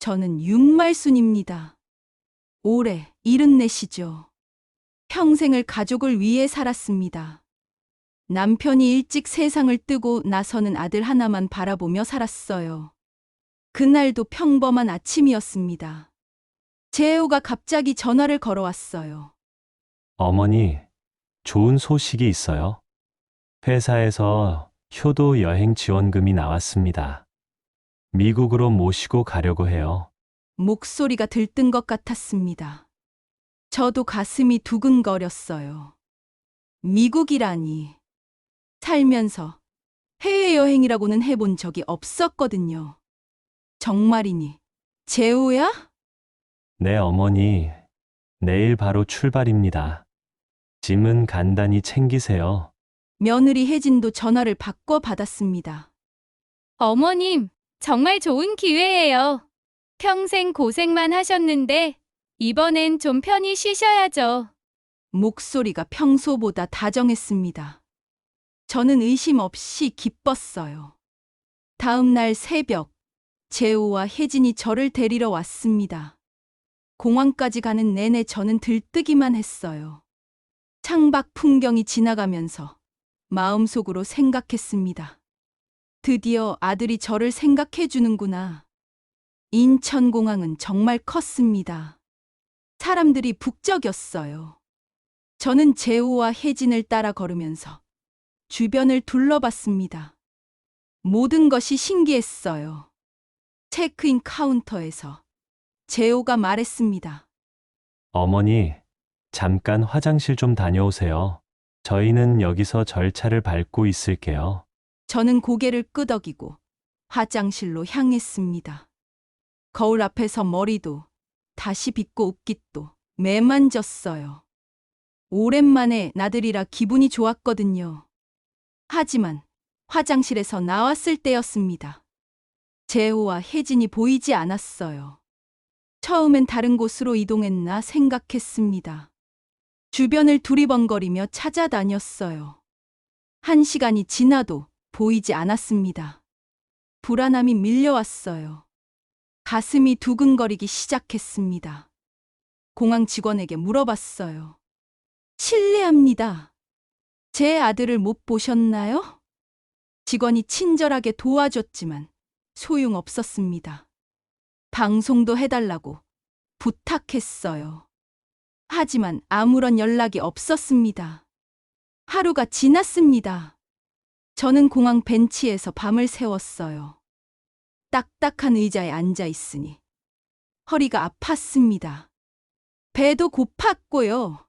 저는 육말순입니다. 올해 74시죠. 평생을 가족을 위해 살았습니다. 남편이 일찍 세상을 뜨고 나서는 아들 하나만 바라보며 살았어요. 그날도 평범한 아침이었습니다. 재호가 갑자기 전화를 걸어왔어요. 어머니, 좋은 소식이 있어요. 회사에서 효도 여행 지원금이 나왔습니다. 미국으로 모시고 가려고 해요. 목소리가 들뜬 것 같았습니다. 저도 가슴이 두근거렸어요. 미국이라니. 살면서 해외여행이라고는 해본 적이 없었거든요. 정말이니, 재호야? 네, 어머니. 내일 바로 출발입니다. 짐은 간단히 챙기세요. 며느리 혜진도 전화를 바꿔 받았습니다. 어머님, 정말 좋은 기회예요. 평생 고생만 하셨는데 이번엔 좀 편히 쉬셔야죠. 목소리가 평소보다 다정했습니다. 저는 의심 없이 기뻤어요. 다음 날 새벽, 재호와 혜진이 저를 데리러 왔습니다. 공항까지 가는 내내 저는 들뜨기만 했어요. 창밖 풍경이 지나가면서 마음속으로 생각했습니다. 드디어 아들이 저를 생각해 주는구나. 인천공항은 정말 컸습니다. 사람들이 북적였어요. 저는 재호와 혜진을 따라 걸으면서 주변을 둘러봤습니다. 모든 것이 신기했어요. 체크인 카운터에서 재호가 말했습니다. 어머니, 잠깐 화장실 좀 다녀오세요. 저희는 여기서 절차를 밟고 있을게요. 저는 고개를 끄덕이고 화장실로 향했습니다. 거울 앞에서 머리도 다시 빗고 옷깃도 매만졌어요. 오랜만에 나들이라 기분이 좋았거든요. 하지만 화장실에서 나왔을 때였습니다. 재호와 혜진이 보이지 않았어요. 처음엔 다른 곳으로 이동했나 생각했습니다. 주변을 두리번거리며 찾아다녔어요. 1시간이 지나도 보이지 않았습니다. 불안함이 밀려왔어요. 가슴이 두근거리기 시작했습니다. 공항 직원에게 물어봤어요. 실례합니다. 제 아들을 못 보셨나요? 직원이 친절하게 도와줬지만 소용없었습니다. 방송도 해달라고 부탁했어요. 하지만 아무런 연락이 없었습니다. 하루가 지났습니다. 저는 공항 벤치에서 밤을 새웠어요. 딱딱한 의자에 앉아 있으니 허리가 아팠습니다. 배도 고팠고요.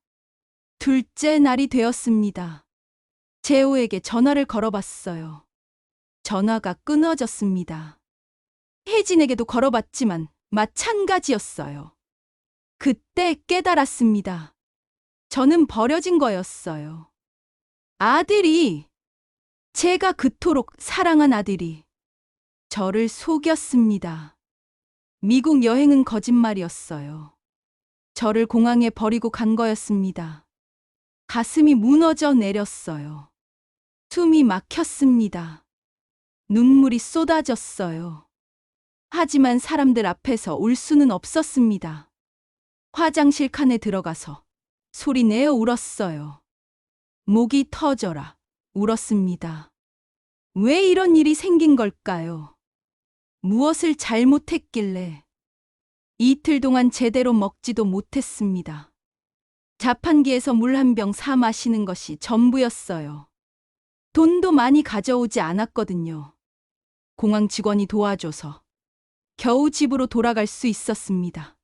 둘째 날이 되었습니다. 재호에게 전화를 걸어봤어요. 전화가 끊어졌습니다. 혜진에게도 걸어봤지만 마찬가지였어요. 그때 깨달았습니다. 저는 버려진 거였어요. 아들이, 제가 그토록 사랑한 아들이 저를 속였습니다. 미국 여행은 거짓말이었어요. 저를 공항에 버리고 간 거였습니다. 가슴이 무너져 내렸어요. 숨이 막혔습니다. 눈물이 쏟아졌어요. 하지만 사람들 앞에서 울 수는 없었습니다. 화장실 칸에 들어가서 소리 내어 울었어요. 목이 터져라 울었습니다. 왜 이런 일이 생긴 걸까요? 무엇을 잘못했길래 이틀 동안 제대로 먹지도 못했습니다. 자판기에서 물 한 병 사 마시는 것이 전부였어요. 돈도 많이 가져오지 않았거든요. 공항 직원이 도와줘서 겨우 집으로 돌아갈 수 있었습니다.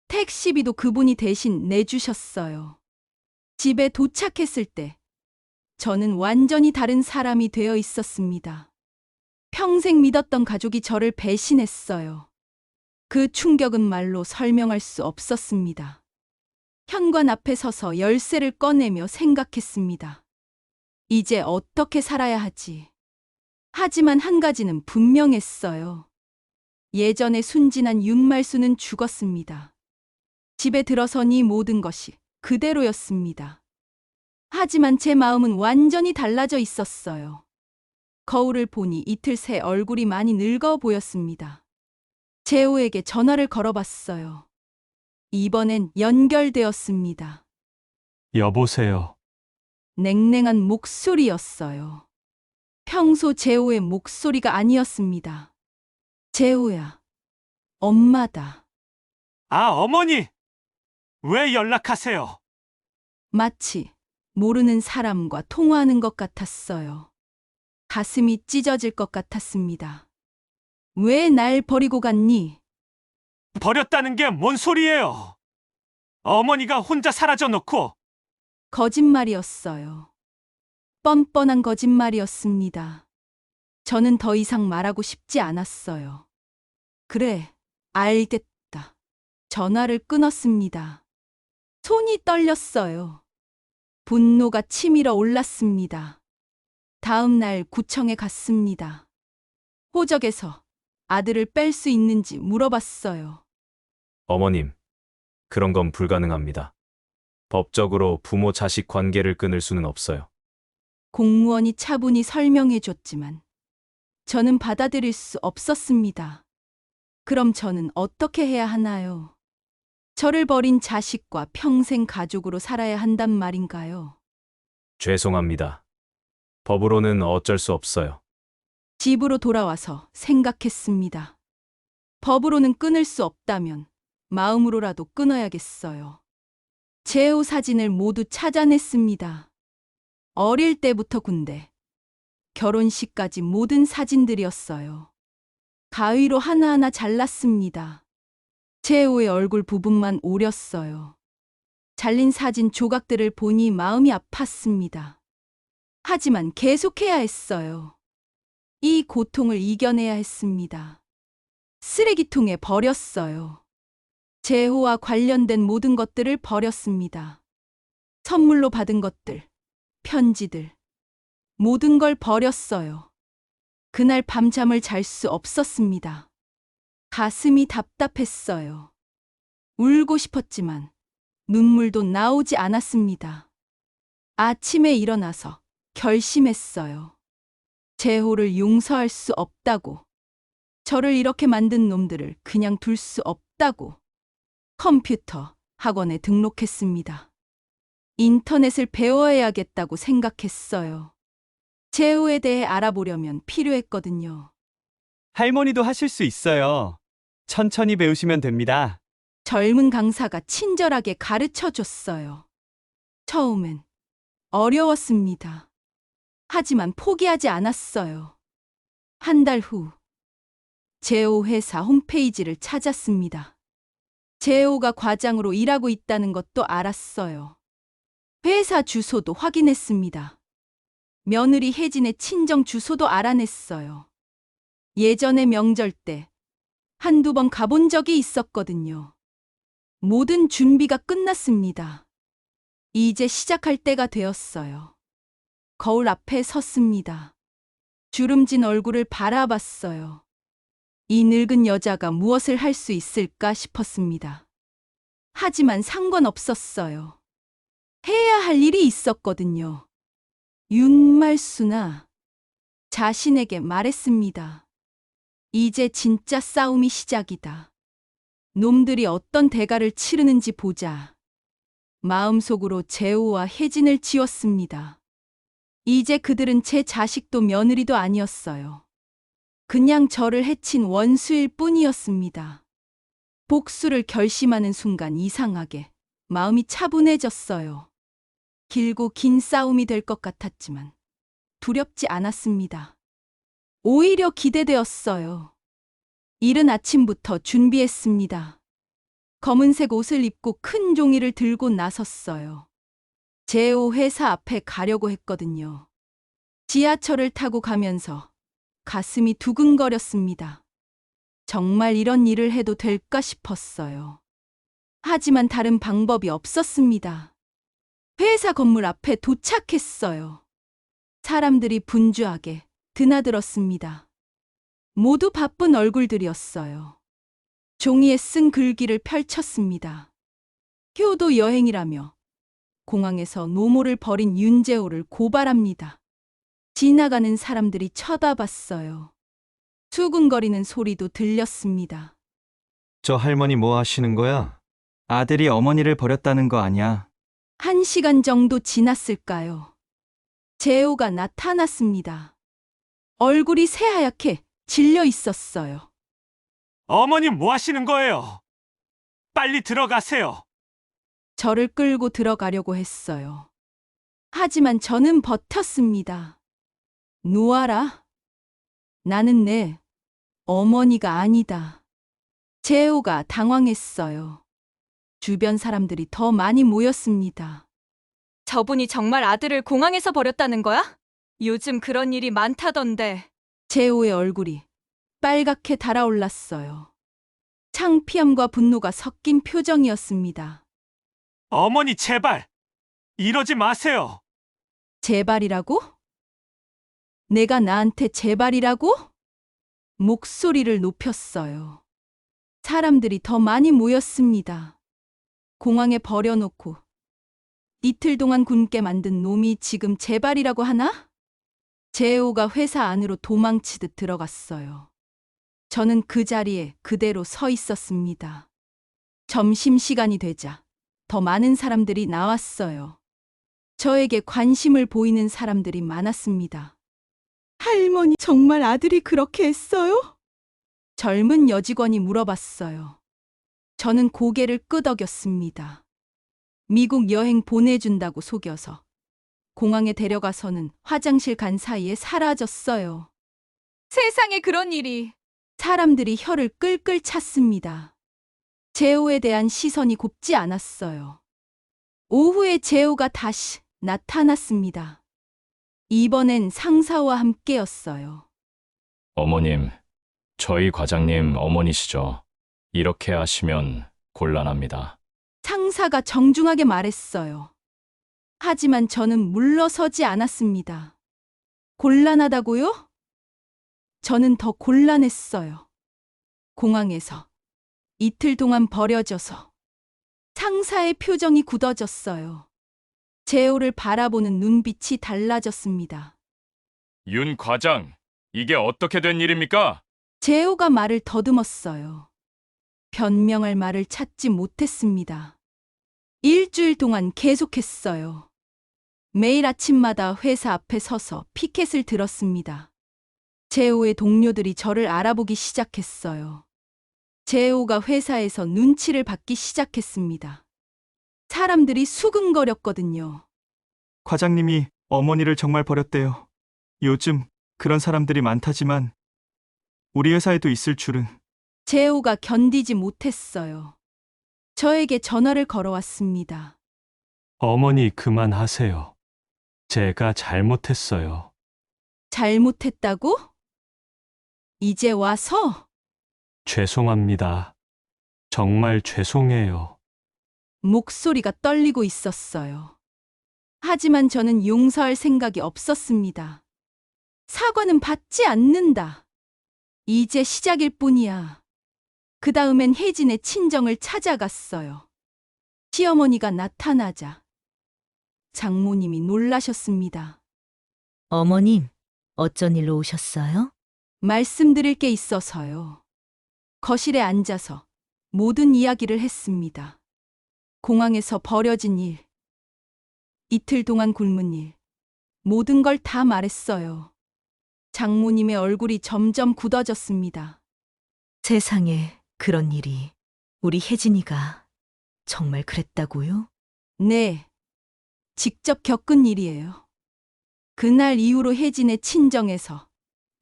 택시비도 그분이 대신 내주셨어요. 집에 도착했을 때 저는 완전히 다른 사람이 되어 있었습니다. 평생 믿었던 가족이 저를 배신했어요. 그 충격은 말로 설명할 수 없었습니다. 현관 앞에 서서 열쇠를 꺼내며 생각했습니다. 이제 어떻게 살아야 하지? 하지만 한 가지는 분명했어요. 예전의 순진한 윤말수는 죽었습니다. 집에 들어서니 모든 것이 그대로였습니다. 하지만 제 마음은 완전히 달라져 있었어요. 거울을 보니 이틀 새 얼굴이 많이 늙어 보였습니다. 재호에게 전화를 걸어봤어요. 이번엔 연결되었습니다. 여보세요. 냉랭한 목소리였어요. 평소 재호의 목소리가 아니었습니다. 재호야, 엄마다. 아, 어머니! 왜 연락하세요? 마치 모르는 사람과 통화하는 것 같았어요. 가슴이 찢어질 것 같았습니다. 왜 날 버리고 갔니? 버렸다는 게 뭔 소리예요? 어머니가 혼자 사라져 놓고 거짓말이었어요. 뻔뻔한 거짓말이었습니다. 저는 더 이상 말하고 싶지 않았어요. 그래, 알겠다. 전화를 끊었습니다. 손이 떨렸어요. 분노가 치밀어 올랐습니다. 다음 날 구청에 갔습니다. 호적에서 아들을 뺄 수 있는지 물어봤어요. 어머님, 그런 건 불가능합니다. 법적으로 부모 자식 관계를 끊을 수는 없어요. 공무원이 차분히 설명해 줬지만 저는 받아들일 수 없었습니다. 그럼 저는 어떻게 해야 하나요? 저를 버린 자식과 평생 가족으로 살아야 한단 말인가요? 죄송합니다. 법으로는 어쩔 수 없어요. 집으로 돌아와서 생각했습니다. 법으로는 끊을 수 없다면 마음으로라도 끊어야겠어요. 재호 사진을 모두 찾아냈습니다. 어릴 때부터 군대, 결혼식까지 모든 사진들이었어요. 가위로 하나하나 잘랐습니다. 재호의 얼굴 부분만 오렸어요. 잘린 사진 조각들을 보니 마음이 아팠습니다. 하지만 계속해야 했어요. 이 고통을 이겨내야 했습니다. 쓰레기통에 버렸어요. 재호와 관련된 모든 것들을 버렸습니다. 선물로 받은 것들, 편지들, 모든 걸 버렸어요. 그날 밤잠을 잘 수 없었습니다. 가슴이 답답했어요. 울고 싶었지만 눈물도 나오지 않았습니다. 아침에 일어나서 결심했어요. 재호를 용서할 수 없다고. 저를 이렇게 만든 놈들을 그냥 둘 수 없다고. 컴퓨터 학원에 등록했습니다. 인터넷을 배워야겠다고 생각했어요. 재호에 대해 알아보려면 필요했거든요. 할머니도 하실 수 있어요. 천천히 배우시면 됩니다. 젊은 강사가 친절하게 가르쳐 줬어요. 처음엔 어려웠습니다. 하지만 포기하지 않았어요. 한 달 후, 재호 회사 홈페이지를 찾았습니다. 재호가 과장으로 일하고 있다는 것도 알았어요. 회사 주소도 확인했습니다. 며느리 혜진의 친정 주소도 알아냈어요. 예전에 명절 때 한두 번 가본 적이 있었거든요. 모든 준비가 끝났습니다. 이제 시작할 때가 되었어요. 거울 앞에 섰습니다. 주름진 얼굴을 바라봤어요. 이 늙은 여자가 무엇을 할 수 있을까 싶었습니다. 하지만 상관없었어요. 해야 할 일이 있었거든요. 윤말수나 자신에게 말했습니다. 이제 진짜 싸움이 시작이다. 놈들이 어떤 대가를 치르는지 보자. 마음속으로 재호와 혜진을 지웠습니다. 이제 그들은 제 자식도 며느리도 아니었어요. 그냥 저를 해친 원수일 뿐이었습니다. 복수를 결심하는 순간 이상하게 마음이 차분해졌어요. 길고 긴 싸움이 될 것 같았지만 두렵지 않았습니다. 오히려 기대되었어요. 이른 아침부터 준비했습니다. 검은색 옷을 입고 큰 종이를 들고 나섰어요. 재호 회사 앞에 가려고 했거든요. 지하철을 타고 가면서 가슴이 두근거렸습니다. 정말 이런 일을 해도 될까 싶었어요. 하지만 다른 방법이 없었습니다. 회사 건물 앞에 도착했어요. 사람들이 분주하게 드나들었습니다. 모두 바쁜 얼굴들이었어요. 종이에 쓴 글귀를 펼쳤습니다. 효도 여행이라며 공항에서 노모를 벌인 윤재호를 고발합니다. 지나가는 사람들이 쳐다봤어요. 수군거리는 소리도 들렸습니다. 저 할머니 뭐 하시는 거야? 아들이 어머니를 버렸다는 거 아냐? 1시간 정도 지났을까요? 재호가 나타났습니다. 얼굴이 새하얗게 질려 있었어요. 어머니 뭐 하시는 거예요? 빨리 들어가세요. 저를 끌고 들어가려고 했어요. 하지만 저는 버텼습니다. 놓아라. 나는 내 어머니가 아니다. 재호가 당황했어요. 주변 사람들이 더 많이 모였습니다. 저분이 정말 아들을 공항에서 버렸다는 거야? 요즘 그런 일이 많다던데. 재호의 얼굴이 빨갛게 달아올랐어요. 창피함과 분노가 섞인 표정이었습니다. 어머니 제발 이러지 마세요. 제발이라고? 내가 나한테 제발이라고? 목소리를 높였어요. 사람들이 더 많이 모였습니다. 공항에 버려놓고 이틀 동안 굶게 만든 놈이 지금 제발이라고 하나? 재호가 회사 안으로 도망치듯 들어갔어요. 저는 그 자리에 그대로 서 있었습니다. 점심시간이 되자 더 많은 사람들이 나왔어요. 저에게 관심을 보이는 사람들이 많았습니다. 할머니, 정말 아들이 그렇게 했어요? 젊은 여직원이 물어봤어요. 저는 고개를 끄덕였습니다. 미국 여행 보내준다고 속여서 공항에 데려가서는 화장실 간 사이에 사라졌어요. 세상에 그런 일이. 사람들이 혀를 끌끌 찼습니다. 재호에 대한 시선이 곱지 않았어요. 오후에 재호가 다시 나타났습니다. 이번엔 상사와 함께였어요. 어머님, 저희 과장님 어머니시죠? 이렇게 하시면 곤란합니다. 상사가 정중하게 말했어요. 하지만 저는 물러서지 않았습니다. 곤란하다고요? 저는 더 곤란했어요. 공항에서 이틀 동안 버려져서 상사의 표정이 굳어졌어요. 재호를 바라보는 눈빛이 달라졌습니다. 윤 과장, 이게 어떻게 된 일입니까? 재호가 말을 더듬었어요. 변명할 말을 찾지 못했습니다. 일주일 동안 계속했어요. 매일 아침마다 회사 앞에 서서 피켓을 들었습니다. 재호의 동료들이 저를 알아보기 시작했어요. 재호가 회사에서 눈치를 받기 시작했습니다. 사람들이 수근거렸거든요. 과장님이 어머니를 정말 버렸대요. 요즘 그런 사람들이 많다지만 우리 회사에도 있을 줄은. 재호가 견디지 못했어요. 저에게 전화를 걸어왔습니다. 어머니 그만하세요. 제가 잘못했어요. 잘못했다고? 이제 와서? 죄송합니다. 정말 죄송해요. 목소리가 떨리고 있었어요. 하지만 저는 용서할 생각이 없었습니다. 사과는 받지 않는다. 이제 시작일 뿐이야. 그 다음엔 혜진의 친정을 찾아갔어요. 시어머니가 나타나자 장모님이 놀라셨습니다. 어머님, 어쩐 일로 오셨어요? 말씀드릴 게 있어서요. 거실에 앉아서 모든 이야기를 했습니다. 공항에서 벌어진 일, 이틀 동안 굶은 일, 모든 걸 다 말했어요. 장모님의 얼굴이 점점 굳어졌습니다. 세상에 그런 일이. 우리 혜진이가 정말 그랬다고요? 네, 직접 겪은 일이에요. 그날 이후로 혜진의 친정에서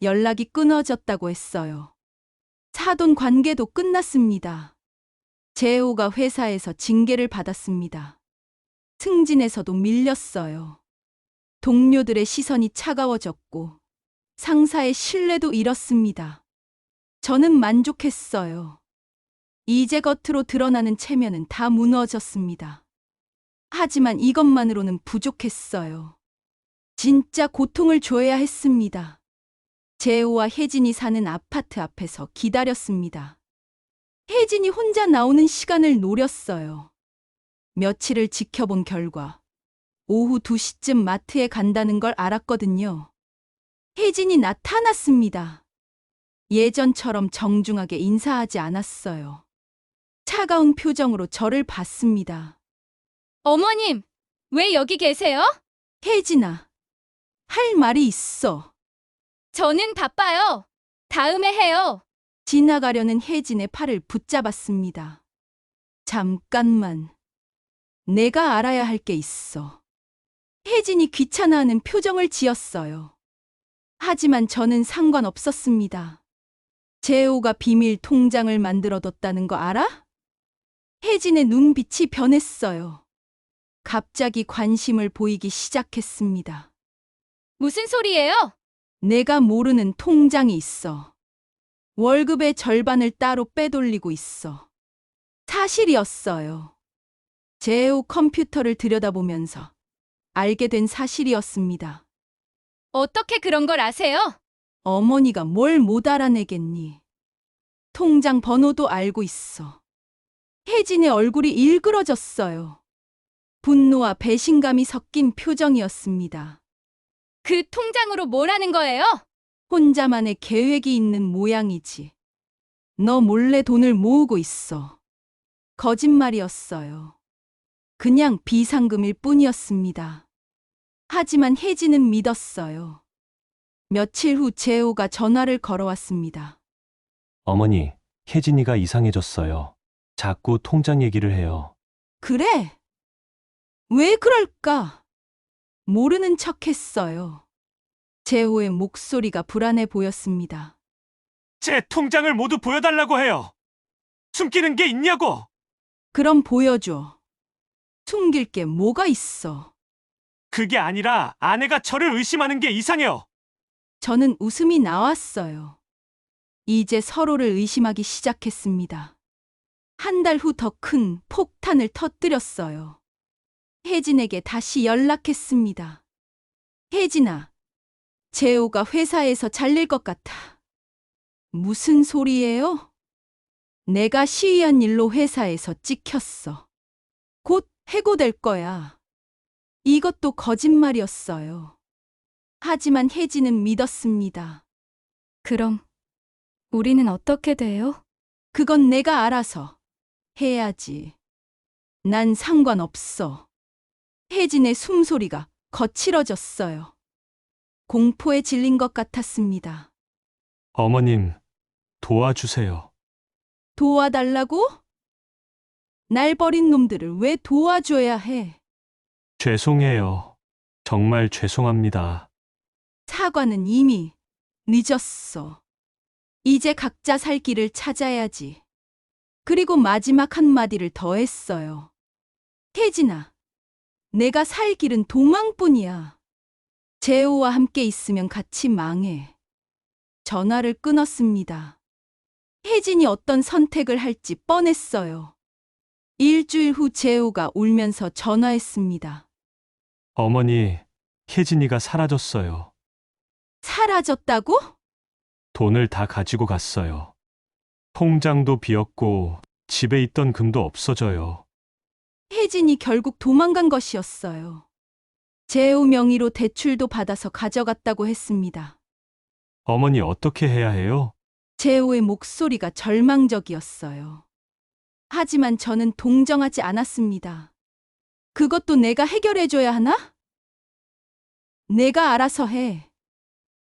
연락이 끊어졌다고 했어요. 사돈 관계도 끝났습니다. 재호가 회사에서 징계를 받았습니다. 승진에서도 밀렸어요. 동료들의 시선이 차가워졌고 상사의 신뢰도 잃었습니다. 저는 만족했어요. 이제 겉으로 드러나는 체면은 다 무너졌습니다. 하지만 이것만으로는 부족했어요. 진짜 고통을 줘야 했습니다. 재호와 혜진이 사는 아파트 앞에서 기다렸습니다. 혜진이 혼자 나오는 시간을 노렸어요. 며칠을 지켜본 결과 오후 2시쯤 마트에 간다는 걸 알았거든요. 혜진이 나타났습니다. 예전처럼 정중하게 인사하지 않았어요. 차가운 표정으로 저를 봤습니다. 어머님, 왜 여기 계세요? 혜진아, 할 말이 있어. 저는 바빠요. 다음에 해요. 지나가려는 혜진의 팔을 붙잡았습니다. 잠깐만. 내가 알아야 할 게 있어. 혜진이 귀찮아하는 표정을 지었어요. 하지만 저는 상관없었습니다. 재호가 비밀 통장을 만들어뒀다는 거 알아? 혜진의 눈빛이 변했어요. 갑자기 관심을 보이기 시작했습니다. 무슨 소리예요? 내가 모르는 통장이 있어. 월급의 절반을 따로 빼돌리고 있어. 사실이었어요. 재호 컴퓨터를 들여다보면서 알게 된 사실이었습니다. 어떻게 그런 걸 아세요? 어머니가 뭘 못 알아내겠니? 통장 번호도 알고 있어. 혜진의 얼굴이 일그러졌어요. 분노와 배신감이 섞인 표정이었습니다. 그 통장으로 뭘 하는 거예요? 혼자만의 계획이 있는 모양이지. 너 몰래 돈을 모으고 있어. 거짓말이었어요. 그냥 비상금일 뿐이었습니다. 하지만 혜진은 믿었어요. 며칠 후 재호가 전화를 걸어왔습니다. 어머니, 혜진이가 이상해졌어요. 자꾸 통장 얘기를 해요. 그래? 왜 그럴까? 모르는 척 했어요. 재호의 목소리가 불안해 보였습니다. 제 통장을 모두 보여달라고 해요. 숨기는 게 있냐고! 그럼 보여줘. 숨길 게 뭐가 있어? 그게 아니라 아내가 저를 의심하는 게 이상해요. 저는 웃음이 나왔어요. 이제 서로를 의심하기 시작했습니다. 한 달 후 더 큰 폭탄을 터뜨렸어요. 혜진에게 다시 연락했습니다. 혜진아, 재호가 회사에서 잘릴 것 같아. 무슨 소리예요? 내가 시위한 일로 회사에서 찍혔어. 곧 해고될 거야. 이것도 거짓말이었어요. 하지만 혜진은 믿었습니다. 그럼 우리는 어떻게 돼요? 그건 내가 알아서 해야지. 난 상관없어. 혜진의 숨소리가 거칠어졌어요. 공포에 질린 것 같았습니다. 어머님, 도와주세요. 도와달라고? 날 버린 놈들을 왜 도와줘야 해? 죄송해요. 정말 죄송합니다. 사과는 이미 늦었어. 이제 각자 살 길을 찾아야지. 그리고 마지막 한마디를 더 했어요. 혜진아, 내가 살 길은 도망뿐이야. 재호와 함께 있으면 같이 망해. 전화를 끊었습니다. 혜진이 어떤 선택을 할지 뻔했어요. 일주일 후 재호가 울면서 전화했습니다. 어머니, 혜진이가 사라졌어요. 사라졌다고? 돈을 다 가지고 갔어요. 통장도 비었고 집에 있던 금도 없어져요. 혜진이 결국 도망간 것이었어요. 재호 명의로 대출도 받아서 가져갔다고 했습니다. 어머니 어떻게 해야 해요? 재호의 목소리가 절망적이었어요. 하지만 저는 동정하지 않았습니다. 그것도 내가 해결해줘야 하나? 내가 알아서 해.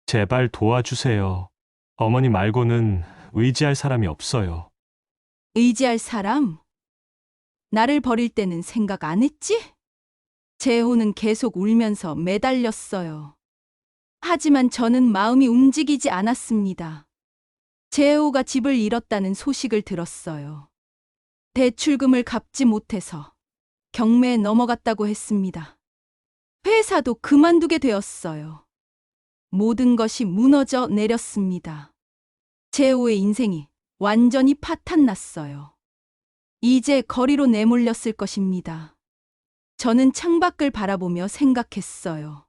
제발 도와주세요. 어머니 말고는 의지할 사람이 없어요. 의지할 사람? 나를 버릴 때는 생각 안 했지? 재호는 계속 울면서 매달렸어요. 하지만 저는 마음이 움직이지 않았습니다. 재호가 집을 잃었다는 소식을 들었어요. 대출금을 갚지 못해서 경매에 넘어갔다고 했습니다. 회사도 그만두게 되었어요. 모든 것이 무너져 내렸습니다. 재호의 인생이 완전히 파탄났어요. 이제 거리로 내몰렸을 것입니다. 저는 창밖을 바라보며 생각했어요.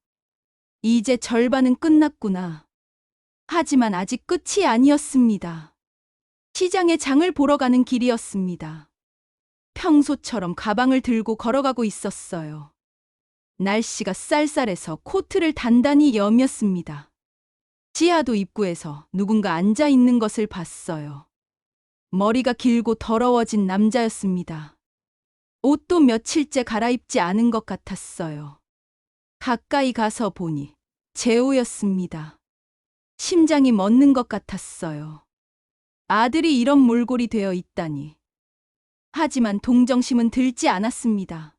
이제 절반은 끝났구나. 하지만 아직 끝이 아니었습니다. 시장에 장을 보러 가는 길이었습니다. 평소처럼 가방을 들고 걸어가고 있었어요. 날씨가 쌀쌀해서 코트를 단단히 여몄습니다. 지하도 입구에서 누군가 앉아 있는 것을 봤어요. 머리가 길고 더러워진 남자였습니다. 옷도 며칠째 갈아입지 않은 것 같았어요. 가까이 가서 보니 재호였습니다. 심장이 멎는 것 같았어요. 아들이 이런 몰골이 되어 있다니. 하지만 동정심은 들지 않았습니다.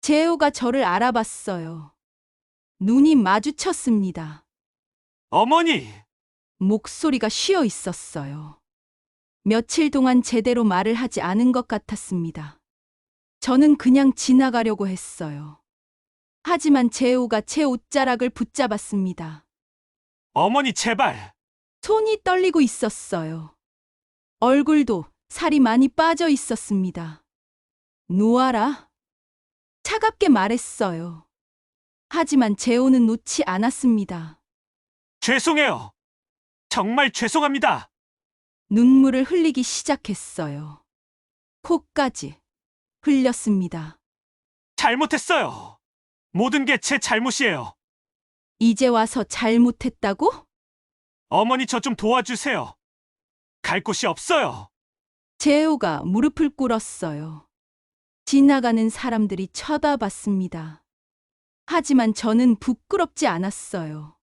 재호가 저를 알아봤어요. 눈이 마주쳤습니다. 어머니! 목소리가 쉬어 있었어요. 며칠 동안 제대로 말을 하지 않은 것 같았습니다. 저는 그냥 지나가려고 했어요. 하지만 재호가 제 옷자락을 붙잡았습니다. 어머니, 제발! 손이 떨리고 있었어요. 얼굴도 살이 많이 빠져 있었습니다. 놓아라. 차갑게 말했어요. 하지만 재호는 놓지 않았습니다. 죄송해요. 정말 죄송합니다. 눈물을 흘리기 시작했어요. 코까지 흘렸습니다. 잘못했어요. 모든 게 제 잘못이에요. 이제 와서 잘못했다고? 어머니, 저 좀 도와주세요. 갈 곳이 없어요. 재호가 무릎을 꿇었어요. 지나가는 사람들이 쳐다봤습니다. 하지만 저는 부끄럽지 않았어요.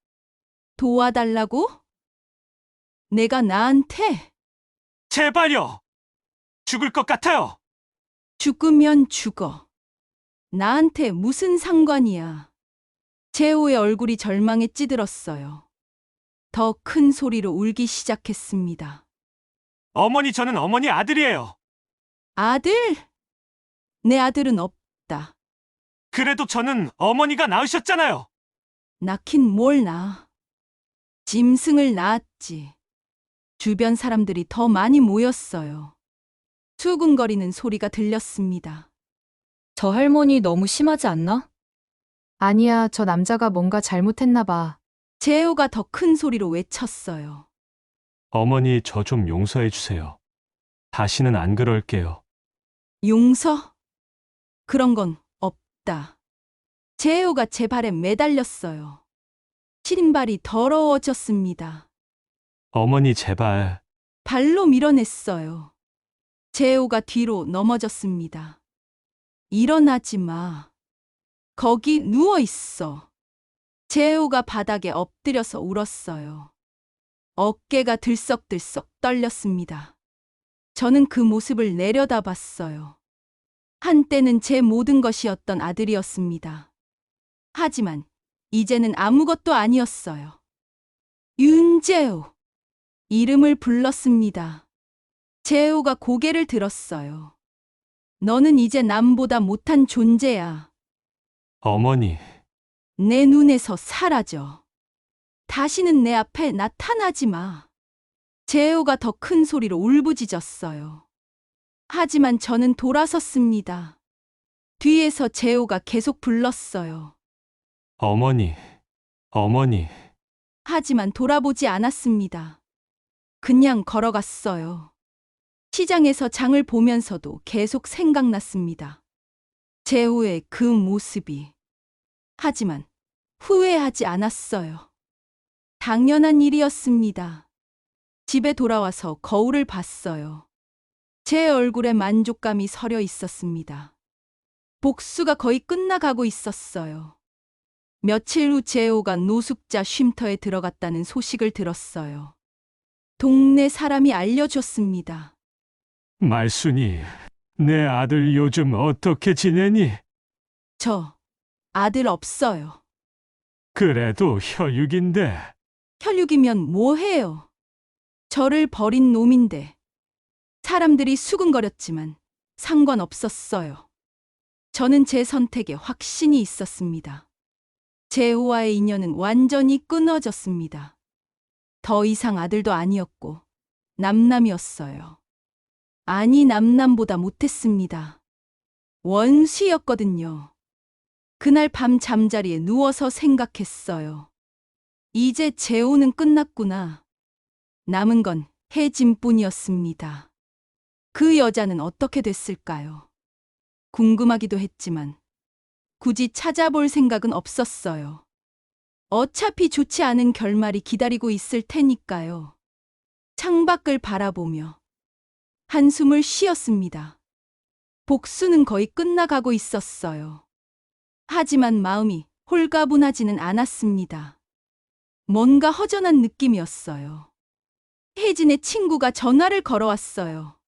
도와달라고? 내가 나한테? 제발요. 죽을 것 같아요. 죽으면 죽어. 나한테 무슨 상관이야. 재호의 얼굴이 절망에 찌들었어요. 더 큰 소리로 울기 시작했습니다. 어머니, 저는 어머니 아들이에요. 아들? 내 아들은 없다. 그래도 저는 어머니가 낳으셨잖아요. 낳긴 뭘 낳아. 짐승을 낳았지. 주변 사람들이 더 많이 모였어요. 수근거리는 소리가 들렸습니다. 저 할머니 너무 심하지 않나? 아니야, 저 남자가 뭔가 잘못했나 봐. 재호가 더 큰 소리로 외쳤어요. 어머니, 저 좀 용서해 주세요. 다시는 안 그럴게요. 용서? 그런 건 없다. 재호가 제 발에 매달렸어요. 신발이 더러워졌습니다. 어머니, 제발. 발로 밀어냈어요. 재호가 뒤로 넘어졌습니다. 일어나지 마. 거기 누워 있어. 재호가 바닥에 엎드려서 울었어요. 어깨가 들썩들썩 떨렸습니다. 저는 그 모습을 내려다봤어요. 한때는 제 모든 것이었던 아들이었습니다. 하지만 이제는 아무것도 아니었어요. 윤재호. 이름을 불렀습니다. 재호가 고개를 들었어요. 너는 이제 남보다 못한 존재야. 어머니. 내 눈에서 사라져. 다시는 내 앞에 나타나지 마. 재호가 더 큰 소리로 울부짖었어요. 하지만 저는 돌아섰습니다. 뒤에서 재호가 계속 불렀어요. 어머니. 어머니. 하지만 돌아보지 않았습니다. 그냥 걸어갔어요. 시장에서 장을 보면서도 계속 생각났습니다. 재호의 그 모습이. 하지만 후회하지 않았어요. 당연한 일이었습니다. 집에 돌아와서 거울을 봤어요. 제 얼굴에 만족감이 서려 있었습니다. 복수가 거의 끝나가고 있었어요. 며칠 후 재호가 노숙자 쉼터에 들어갔다는 소식을 들었어요. 동네 사람이 알려줬습니다. 말순이, 내 아들 요즘 어떻게 지내니? 저 아들 없어요. 그래도 혈육인데. 혈육이면 뭐해요? 저를 버린 놈인데. 사람들이 수근거렸지만 상관없었어요. 저는 제 선택에 확신이 있었습니다. 재호와의 인연은 완전히 끊어졌습니다. 더 이상 아들도 아니었고 남남이었어요. 아니, 남남보다 못했습니다. 원수였거든요. 그날 밤 잠자리에 누워서 생각했어요. 이제 재호는 끝났구나. 남은 건 혜진뿐이었습니다. 그 여자는 어떻게 됐을까요? 궁금하기도 했지만 굳이 찾아볼 생각은 없었어요. 어차피 좋지 않은 결말이 기다리고 있을 테니까요. 창밖을 바라보며 한숨을 쉬었습니다. 복수는 거의 끝나가고 있었어요. 하지만 마음이 홀가분하지는 않았습니다. 뭔가 허전한 느낌이었어요. 혜진의 친구가 전화를 걸어왔어요.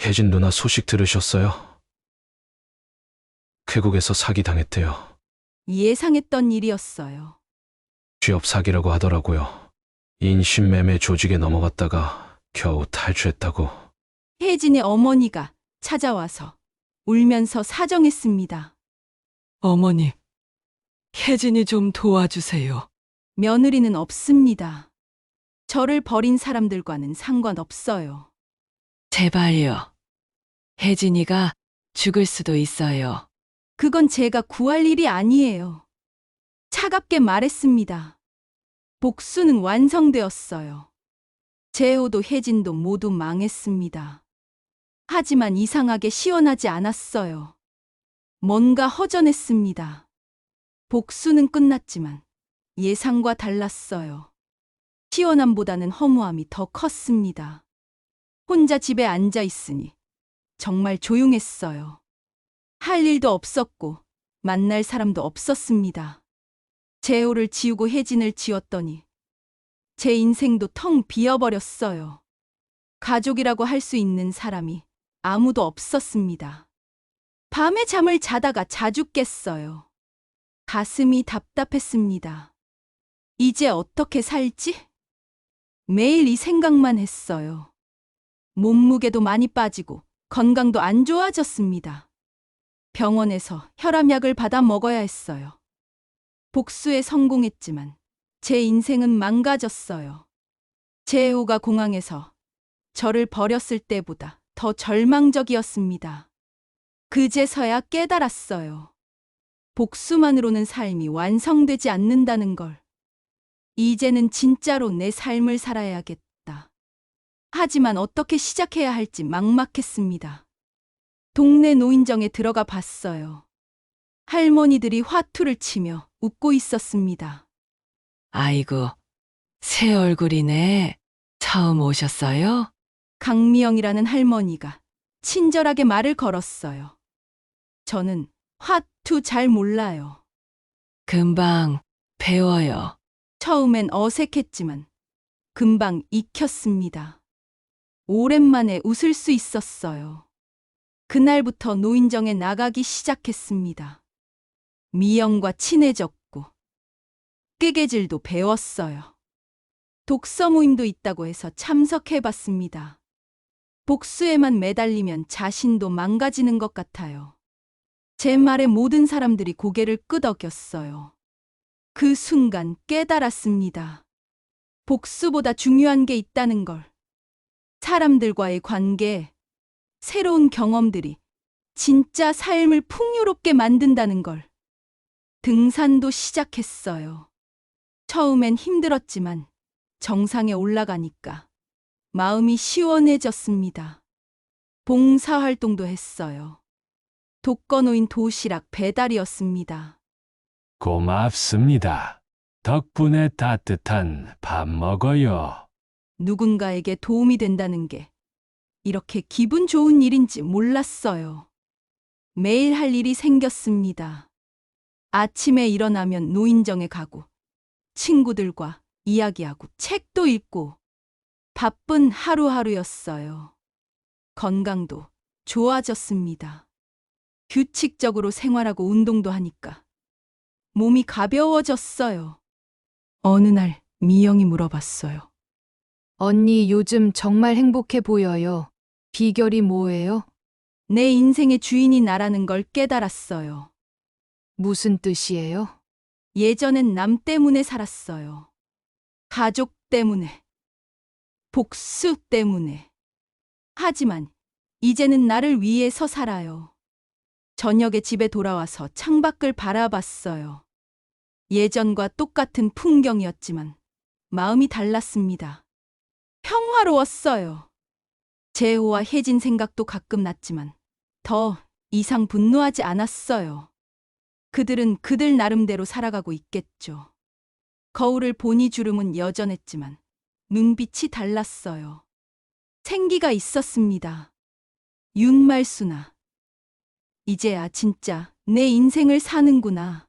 혜진 누나 소식 들으셨어요? 쾌국에서 사기 당했대요. 예상했던 일이었어요. 취업 사기라고 하더라고요. 인신매매 조직에 넘어갔다가 겨우 탈출했다고. 혜진의 어머니가 찾아와서 울면서 사정했습니다. 어머님, 혜진이 좀 도와주세요. 며느리는 없습니다. 저를 버린 사람들과는 상관없어요. 제발요. 혜진이가 죽을 수도 있어요. 그건 제가 구할 일이 아니에요. 차갑게 말했습니다. 복수는 완성되었어요. 재호도 혜진도 모두 망했습니다. 하지만 이상하게 시원하지 않았어요. 뭔가 허전했습니다. 복수는 끝났지만 예상과 달랐어요. 시원함보다는 허무함이 더 컸습니다. 혼자 집에 앉아 있으니 정말 조용했어요. 할 일도 없었고 만날 사람도 없었습니다. 재호를 지우고 혜진을 지웠더니 제 인생도 텅 비어버렸어요. 가족이라고 할 수 있는 사람이 아무도 없었습니다. 밤에 잠을 자다가 자주 깼어요. 가슴이 답답했습니다. 이제 어떻게 살지? 매일 이 생각만 했어요. 몸무게도 많이 빠지고 건강도 안 좋아졌습니다. 병원에서 혈압약을 받아 먹어야 했어요. 복수에 성공했지만 제 인생은 망가졌어요. 재호가 공항에서 저를 버렸을 때보다 더 절망적이었습니다. 그제서야 깨달았어요. 복수만으로는 삶이 완성되지 않는다는 걸. 이제는 진짜로 내 삶을 살아야겠다. 하지만 어떻게 시작해야 할지 막막했습니다. 동네 노인정에 들어가 봤어요. 할머니들이 화투를 치며 웃고 있었습니다. 아이고, 새 얼굴이네. 처음 오셨어요? 강미영이라는 할머니가 친절하게 말을 걸었어요. 저는 화투 잘 몰라요. 금방 배워요. 처음엔 어색했지만 금방 익혔습니다. 오랜만에 웃을 수 있었어요. 그날부터 노인정에 나가기 시작했습니다. 미영과 친해졌고 뜨개질도 배웠어요. 독서 모임도 있다고 해서 참석해봤습니다. 복수에만 매달리면 자신도 망가지는 것 같아요. 제 말에 모든 사람들이 고개를 끄덕였어요. 그 순간 깨달았습니다. 복수보다 중요한 게 있다는 걸. 사람들과의 관계, 새로운 경험들이 진짜 삶을 풍요롭게 만든다는 걸. 등산도 시작했어요. 처음엔 힘들었지만 정상에 올라가니까 마음이 시원해졌습니다. 봉사활동도 했어요. 독거노인 도시락 배달이었습니다. 고맙습니다. 덕분에 따뜻한 밥 먹어요. 누군가에게 도움이 된다는 게 이렇게 기분 좋은 일인지 몰랐어요. 매일 할 일이 생겼습니다. 아침에 일어나면 노인정에 가고 친구들과 이야기하고 책도 읽고 바쁜 하루하루였어요. 건강도 좋아졌습니다. 규칙적으로 생활하고 운동도 하니까 몸이 가벼워졌어요. 어느 날 미영이 물어봤어요. 언니 요즘 정말 행복해 보여요. 비결이 뭐예요? 내 인생의 주인이 나라는 걸 깨달았어요. 무슨 뜻이에요? 예전엔 남 때문에 살았어요. 가족 때문에, 복수 때문에. 하지만 이제는 나를 위해서 살아요. 저녁에 집에 돌아와서 창밖을 바라봤어요. 예전과 똑같은 풍경이었지만 마음이 달랐습니다. 평화로웠어요. 재호와 혜진 생각도 가끔 났지만 더 이상 분노하지 않았어요. 그들은 그들 나름대로 살아가고 있겠죠. 거울을 보니 주름은 여전했지만 눈빛이 달랐어요. 생기가 있었습니다. 윤말수나. 이제야 진짜 내 인생을 사는구나.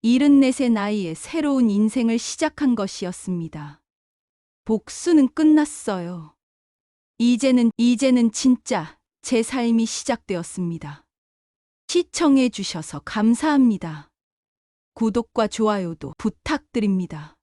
74의 나이에 새로운 인생을 시작한 것이었습니다. 복수는 끝났어요. 이제는 진짜 제 삶이 시작되었습니다. 시청해 주셔서 감사합니다. 구독과 좋아요도 부탁드립니다.